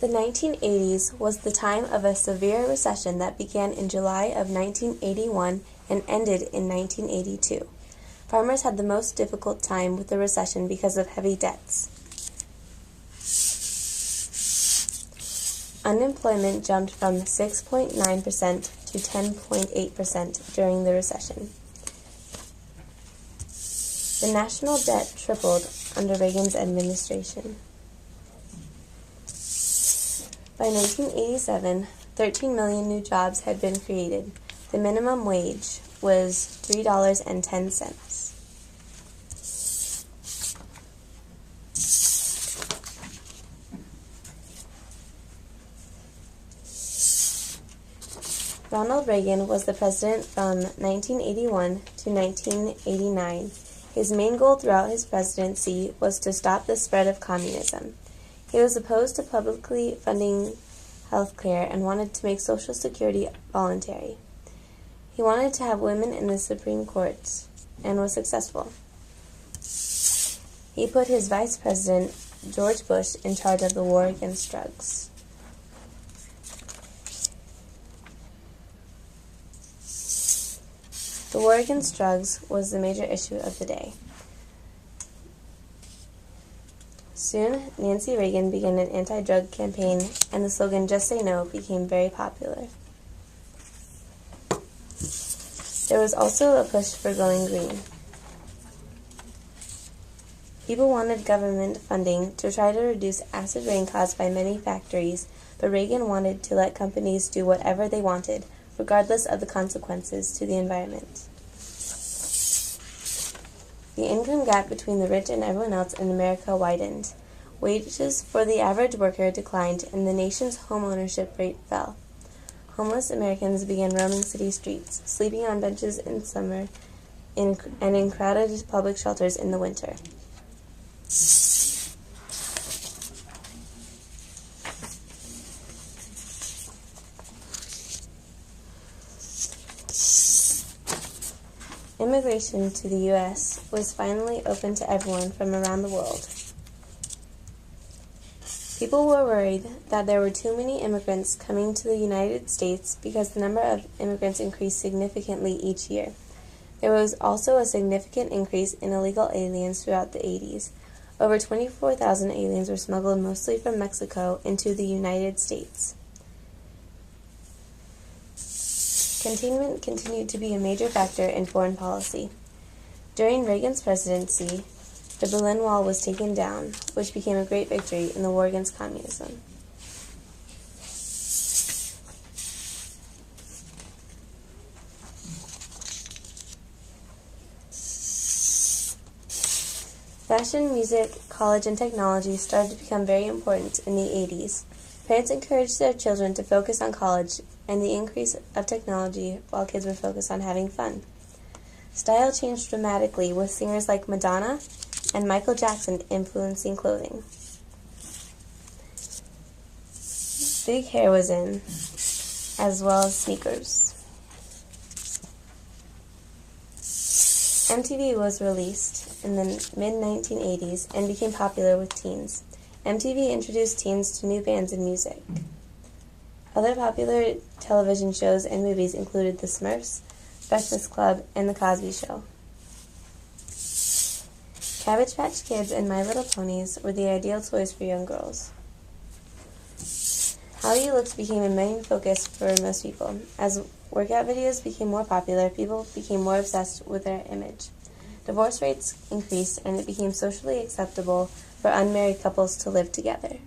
The 1980s was the time of a severe recession that began in July of 1981 and ended in 1982. Farmers had the most difficult time with the recession because of heavy debts. Unemployment jumped from 6.9% to 10.8% during the recession. The national debt tripled under Reagan's administration. By 1987, 13 million new jobs had been created. The minimum wage was $3.10. Ronald Reagan was the president from 1981 to 1989. His main goal throughout his presidency was to stop the spread of communism. He was opposed to publicly funding health care and wanted to make Social Security voluntary. He wanted to have women in the Supreme Court and was successful. He put his vice president, George Bush, in charge of the war against drugs. The war against drugs was the major issue of the day. Soon, Nancy Reagan began an anti-drug campaign, and the slogan, "Just Say No," became very popular. There was also a push for going green. People wanted government funding to try to reduce acid rain caused by many factories, but Reagan wanted to let companies do whatever they wanted, regardless of the consequences to the environment. The income gap between the rich and everyone else in America widened. Wages for the average worker declined, and the nation's home ownership rate fell. Homeless Americans began roaming city streets, sleeping on benches in summer and in crowded public shelters in the winter. Immigration to the U.S. was finally open to everyone from around the world. People were worried that there were too many immigrants coming to the United States because the number of immigrants increased significantly each year. There was also a significant increase in illegal aliens throughout the 80s. Over 24,000 aliens were smuggled mostly from Mexico into the United States. Containment continued to be a major factor in foreign policy. During Reagan's presidency, the Berlin Wall was taken down, which became a great victory in the war against communism. Fashion, music, college, and technology started to become very important in the 80s. Parents encouraged their children to focus on college and the increase of technology while kids were focused on having fun. Style changed dramatically, with singers like Madonna and Michael Jackson influencing clothing. Big hair was in, as well as sneakers. MTV was released in the mid-1980s and became popular with teens. MTV introduced teens to new bands and music. Other popular television shows and movies included The Smurfs, Breakfast Club, and The Cosby Show. Cabbage Patch Kids and My Little Ponies were the ideal toys for young girls. How you looked became a main focus for most people. As workout videos became more popular, people became more obsessed with their image. Divorce rates increased, and it became socially acceptable for unmarried couples to live together.